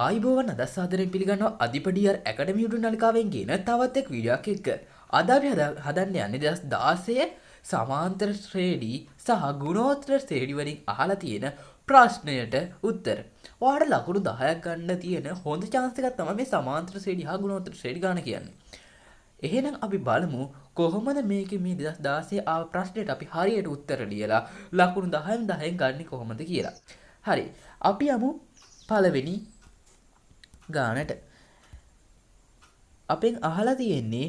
ආයිබෝවන් අදස් සාදරයෙන් පිළිගන්නවා අධිපඩියර් ඇකඩමි YouTube නාලිකාවෙන් ගෙන තවත් එක් වීඩියෝ එකක් එක්ක. අද අපි හදන්න යන්නේ 2016 සමාන්තර ශ්‍රේණි සහ ගුණෝත්තර ශ්‍රේණි වලින් අහලා තියෙන ප්‍රශ්නයට උත්තර. ඔයාලට ලකුණු 10ක් ගන්න තියෙන හොඳ chance එකක් තමයි මේ සමාන්තර ශ්‍රේණි හා ගුණෝත්තර ශ්‍රේණි ගන්න කියන්නේ. එහෙනම් අපි බලමු කොහොමද මේකේ මේ 2016 ආව ප්‍රශ්නෙට අපි හරියට උත්තර ලියලා ලකුණු 10න් 10න් ගන්නේ කොහොමද කියලා. හරි. අපි යමු පළවෙනි ගානට. අපෙන් අහලා තියෙන්නේ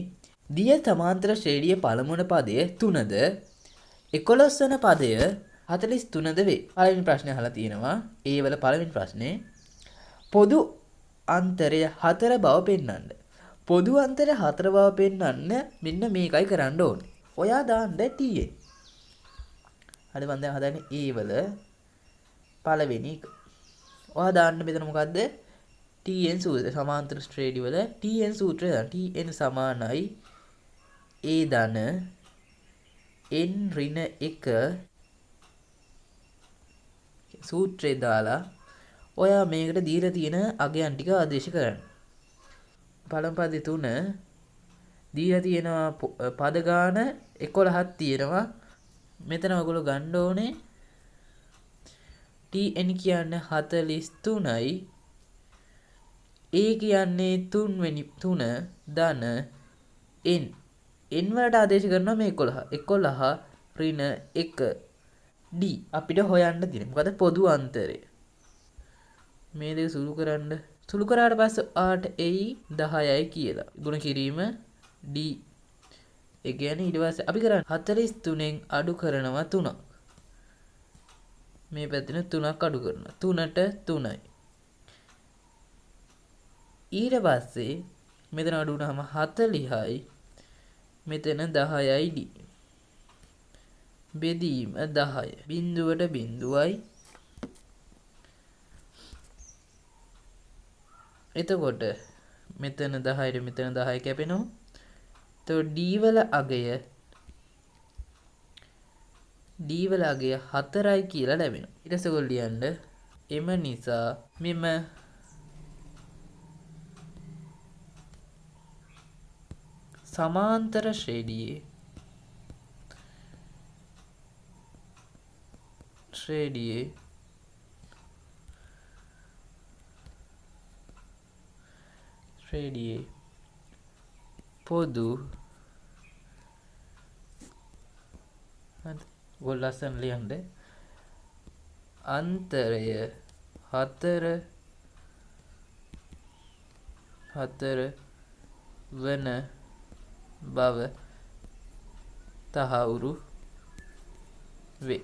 දිය සමාන්තර ශ්‍රේණිය පළමුවන පදය 3ද 11 වන පදය 43ද වේ. පළවෙනි ප්‍රශ්නේ අහලා තියෙනවා. ඒ වල පළවෙනි ප්‍රශ්නේ පොදු අන්තරය 4 බව පෙන්වන්න. පොදු අන්තරය 4 බව පෙන්වන්න මෙන්න මේකයි කරන්න ඕනේ. ඔයා දාන්න T එක. හරි මම දැන් හදන්නේ ඒ වල පළවෙනි එක. ඔයා දාන්න මෙතන මොකද්ද? TN සූත්‍රය සමාන්තර ශ්‍රේණි වල TN සූත්‍රය දාන්න. TN සමානයි A ධන n ඍණ 1 සූත්‍රය දාලා ඔයා මේකට දීලා තියෙන අගයන් ටික ආදේශ කරන්න. පළමු පදේ 3 දීලා තියෙනවා පද ගාන 11ක් තියෙනවා. මෙතන ඔයගොල්ලෝ ගන්න ඕනේ TN කියන්නේ 43යි A කියන්නේ 3 වෙනි 3 ධන n n වලට ආදේශ කරනවා මේ 11 ඍණ 1 d අපිට හොයන්න තියෙන්නේ මොකද පොදු අන්තරය මේ දෙක සුළු කරන්න සුළු කරාට පස්සේ ආට එයි 10යි කියලා ගුණ කිරීම d ඒ කියන්නේ ඊට පස්සේ අපි කරන්නේ 43න් අඩු කරනවා 3ක් මේ පැත්තෙන් 3ක් අඩු කරනවා 3ට 3යි ඊට පස්සේ මෙතන අඩු වුණාම 40යි මෙතන 10යි d බෙදීම 10 බිඳුවට බිඳුවයි එතකොට මෙතන 10ට මෙතන 10 කැපෙනවා එතකොට d වල අගය 4යි කියලා ලැබෙනවා ඊට පස්සේ ඔයගොල්ලෝ ලියන්න එම නිසා මෙම සමාන්තර ශ්‍රේණියේ පොදු ගොල් ලස්සන ලියන්න අන්තරය 4 වන බව තහවුරු වේ.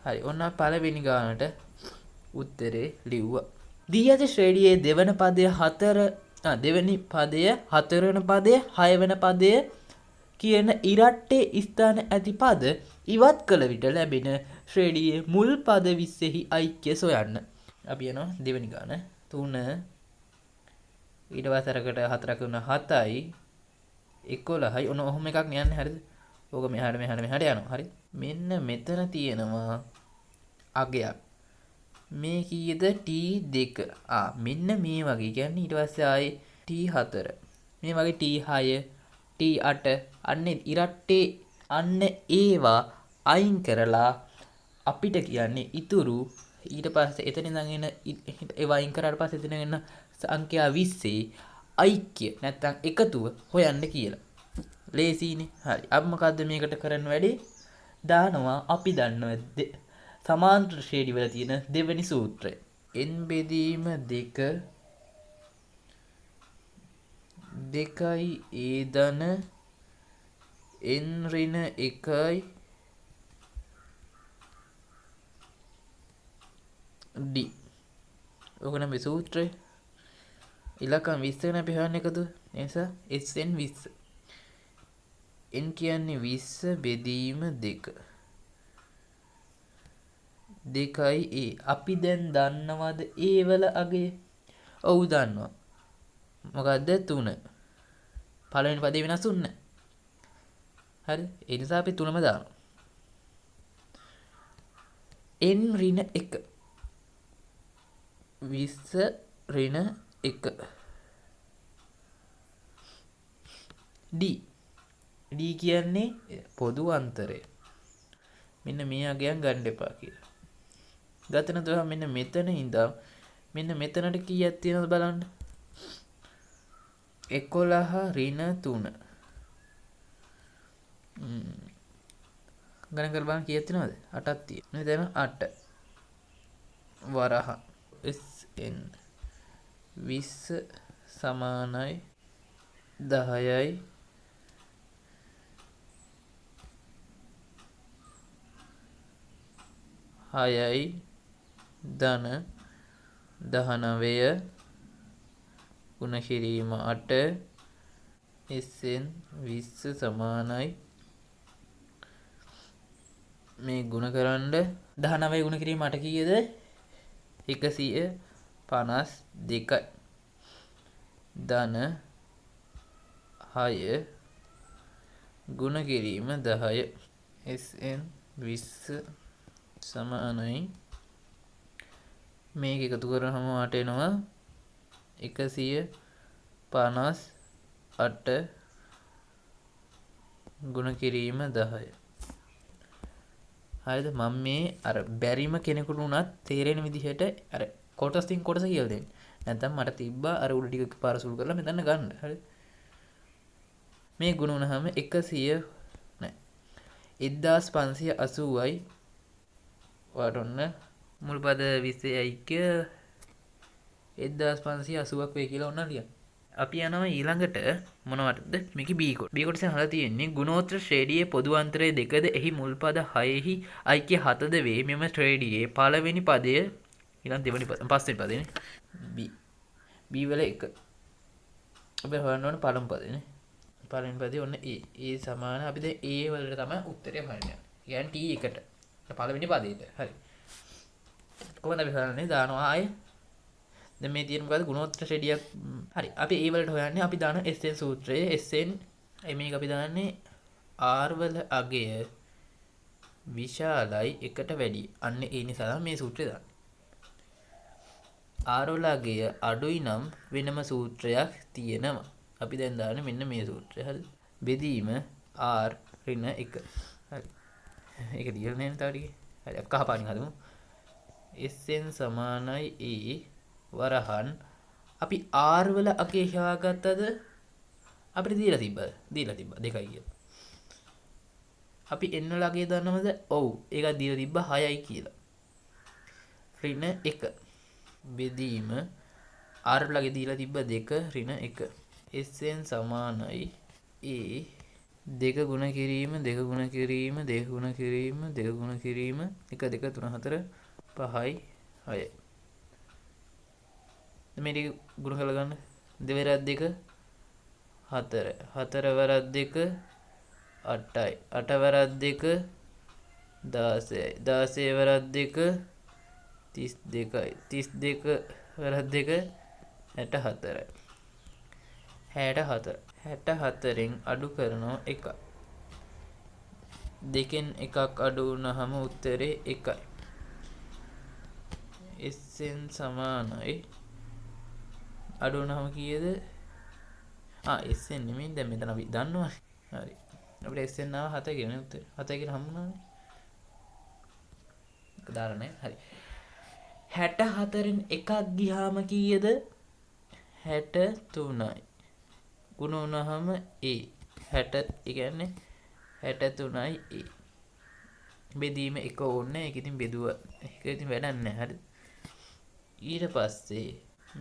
හරි ඔන්න පළවෙනි ගානට උත්තරේ ලිව්වා. දී ඇති ශ්‍රේණියේ දෙවන පදය 4 දෙවෙනි පදය 4 වෙනි පදය 6 වෙනි පදය කියන ඉරට්ටේ ස්ථාන ඇති පද ඉවත් කළ විට ලැබෙන ශ්‍රේණියේ මුල් පද 20හි ඓක්‍ය සොයන්න. අපි යනවා දෙවෙනි ගාන 3 ඊට පස්සේ අරකට 4ක් වුණ 7යි 11යි ඔන්න ඔහොම එකක් නියන්නේ හරිද? ඕක මෙහාට යනවා හරි. මෙන්න මෙතන තියෙනවා අගයක්. මේ කීයද T2. මෙන්න මේ වගේ කියන්නේ ඊට පස්සේ ආයේ T4. මේ වගේ T6 T8 අන්නේ ඉරට්ටේ අන්න ඒවා අයින් කරලා අපිට කියන්නේ ඉතුරු ඊට පස්සේ එතන ඉඳන් එන ඒවා අයින් කරාට පස්සේ එතන එන සංඛ්‍යා 20 ඓක්‍ය නැත්නම් එකතුව හොයන්න කියලා. ලේසියිනේ. හරි. අපි මොකද්ද මේකට කරන්න වැඩි? දානවා අපි දන්නවා සමාන්තර ශ්‍රේණි වල තියෙන දෙවෙනි සූත්‍රය. n බෙදීම 2 2යි a ධන n ඍණ 1යි d. ඔක නම් මේ සූත්‍රය. ඉලක්කම් 20 ගැන අපි හොයන්නේ එකතු. ඒ නිසා SN 20. n කියන්නේ 20 බෙදීම 2. 2යි a. අපි දැන් දන්නවද a වල අගය? ඔව් දන්නවා. මොකද්ද 3. පළවෙනි පදේ වෙනස් වුන්නේ නැහැ. හරි. ඒ නිසා අපි 3ම දානවා. n ඍණ 1 20 ඍණ 1 D D කියන්නේ පොදු අන්තරය. මෙන්න මේ අගයන් ගන්න එපා කියලා. ගතන තුන මෙන්න මෙතන ඉඳන් මෙන්න මෙතනට කීයක් තියෙනවද බලන්න. 11 ඍණ 3. ගණන් කරලා බලන්න කීයක් තියෙනවද? 8ක් තියෙනවා. දැන් 8 වරහ SN 20 සමානයි 10යි 6යි ධන 19 ගුණ කිරීම 8 SN 20 සමානයි මේ ගුණ කරන්න 19 ගුණ කිරීම 8 කීයද 152යි ධන 6 ගුණ කිරීම 10 SN 20 සමානයි මේක එකතු කරාම වට එනවා 158 ගුණ කිරීම 10. හරිද? මම මේ අර බැරිම කෙනෙකුට උනත් තේරෙන විදිහට අර කොටසින් කොටස කියලා දෙන්න. නැත්නම් මට තිබ්බා අර උඩ ටික පාර සුළු කරලා මෙතන ගන්න. හරිද? මේ ගුණ වුණාම 100 නෑ 1580යි වාට ඔන්න මුල් පද 20යික 1580ක් වෙයි කියලා ඔන්න ලියන්න. අපි යනවා ඊළඟට මොනවටද? මේකේ B කොට. B කොටසෙන් අහලා තියෙන්නේ ගුණෝත්තර ශ්‍රේණියේ පොදු අන්තරය 2ද එහි මුල් පද 6ෙහි ඓක්‍ය 7ද වේ. මෙම ශ්‍රේණියේ පළවෙනි පදය ඊළඟ දෙවෙනි පද පස්වෙනි පදනේ B. B වල 1. අපි හොයන්න ඕනේ පළමු පදනේ. පළවෙනි පදේ ඔන්න A. A සමාන අපි දැන් A වලට තමයි උත්තරය හොයන්නේ. කියන්නේ T එකට. පළවෙනි පදේට. හරි. කොහොමද අපි හොයන්නේ? දානවා ආයේ. දැන් මේ තියෙන මොකද්ද? ගුණෝත්තර ශ්‍රේණියක්. හරි. අපි A වලට හොයන්නේ අපි දාන SN සූත්‍රයේ SN මේක අපි දාන්නේ R වල අගය විශාලයි එකට වැඩි. අන්න ඒ නිසා මේ සූත්‍රය දාන්නේ. R වල අගය අඩුයි නම් වෙනම සූත්‍රයක් තියෙනවා. අපි දැන් දාන්නේ මෙන්න මේ සූත්‍රය. හරිද? බෙදීම R ඍණ 1. හරි. ඒක දියල නේද තව ටිකේ. හරි. අපි කහ පාටින් හදමු. SN සමානයි A වරහන් අපි R වල අගේ හොයාගත්තද අපිට දීලා තිබ්බද? දීලා තිබ්බා 2යි කියලා. අපි N වල අගේ දන්නවද? ඔව්. ඒක දීලා තිබ්බා 6යි කියලා. ඍණ 1. බෙදීම R වල අගේ දීලා තිබ්බා 2 ඍණ 1. SN සමානයි A 2 ගුණ කිරීම 2 ගුණ කිරීම 2 ගුණ කිරීම 2 ගුණ කිරීම 1 2 3 4 5යි 6යි. මේ ටික ගුණ කරලා ගන්න. 2 වරක් 2 4 4 වරක් 2 8යි 8 වරක් 2 16යි 16 වරක් 2 32යි 32 වරක් 2 64යි 64 64න් අඩු කරනවා 1. දෙකෙන් එකක් අඩු වුණාම උත්තරේ 1යි. SN සමානයි අඩු වුණාම කීයද? SN නෙමෙයි දැන් මෙතන අපි දන්නවා. හරි. අපිට SN ආව 7 කියන උත්තරේ. 7 කියලා හම්බුණානේ. ඒක දාලා නැහැ. හරි. 64න් එකක් ගියාම කීයද? 63යි. ගුණ වුණාම A 60 ඒ කියන්නේ 63යි A. බෙදීම එක ඕනේ. ඒක ඉතින් බෙදුවා. ඒක ඉතින් වැඩක් නැහැ. හරි. ඊට පස්සේ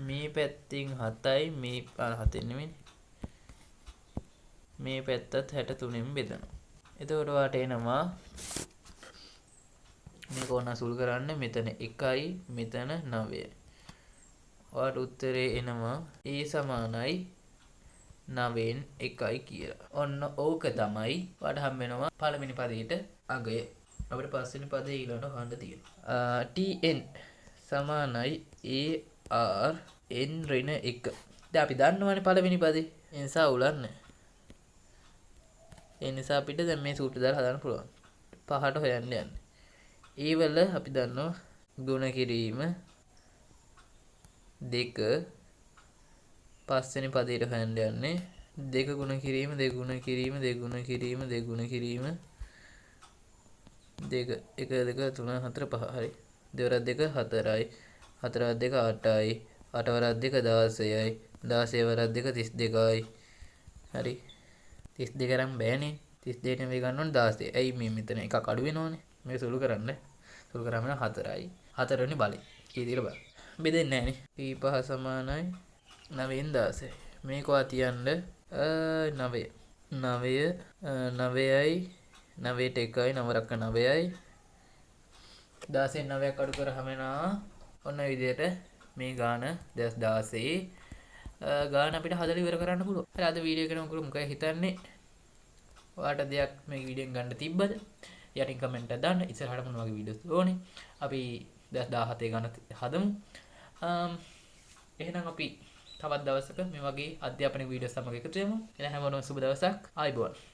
මේ පැත්තෙන් 7යි මේ 7 නෙමෙයි. මේ පැත්තත් 63න් බෙදනවා. එතකොට වාට එනවා මේක ඕන අසුල් කරන්න මෙතන 1යි මෙතන 9යි. වාට උත්තරේ එනවා A සමානයි 9න් 1යි කියලා. ඔන්න ඕක තමයි වාට හම්බ වෙනවා පළවෙනි පදේට අගය. අපිට පස්වෙනි පදේ ඊළඟට හොයන්න තියෙනවා. TN සමානයි AR n ඍණ 1. දැන් අපි දන්නවනේ පළවෙනි පදේ. ඒ නිසා උලන්නේ. ඒ නිසා අපිට දැන් මේ සූත්‍රය දාලා හදන්න පුළුවන්. පහට හොයන්න යන්නේ. ඒ වල අපි දන්නවා ගුණ කිරීම 2 පස්වෙනි පදයට හොයන්න යන්නේ 2 ගුණ කිරීම 2 ගුණ කිරීම 2 ගුණ කිරීම 2 ගුණ කිරීම 2 1 2 3 4 5 හරි 2 වරක් 2 4යි 4 වරක් 2 8යි 8 වරක් 2 16යි 16 වරක් 2 32යි හරි 32 ගරම් බෑනේ 32 නෙවෙයි ගන්න ඕනේ 16 ඇයි මේ මෙතන එකක් අඩු වෙනවනේ මේක සුළු කරන්න සුළු කරාම 4යි 4 වෙනි බලයි කී දීලා බලන්න බෙදෙන්නේ නැහනේ p5 සමානයි 9න් 16 මේක ඔයා තියන්න 9 9යි 9ට 1යි 9 රක්ක 9යි 16න් 9ක් අඩු කරාම එනවා ඔන්න විදිහට මේ ගාන 16 ගාන අපිට හදලා ඉවර කරන්න පුළුවන්. හරි අද වීඩියෝ එක නම මොකද හිතන්නේ? ඔයාලට දෙයක් මේ වීඩියෝෙන් ගන්න තිබ්බද? යටින් කමෙන්ට් එකක් දාන්න. ඉස්සරහට මොන වගේ වීඩියෝස් ඕනේ? අපි 17 ගාන හදමු. එහෙනම් අපි තවත් දවසක මේ වගේ අධ්‍යාපනික වීඩියෝස් සමග එකතු වෙමු. එන හැමෝටම සුබ දවසක්. ආයුබෝවන්.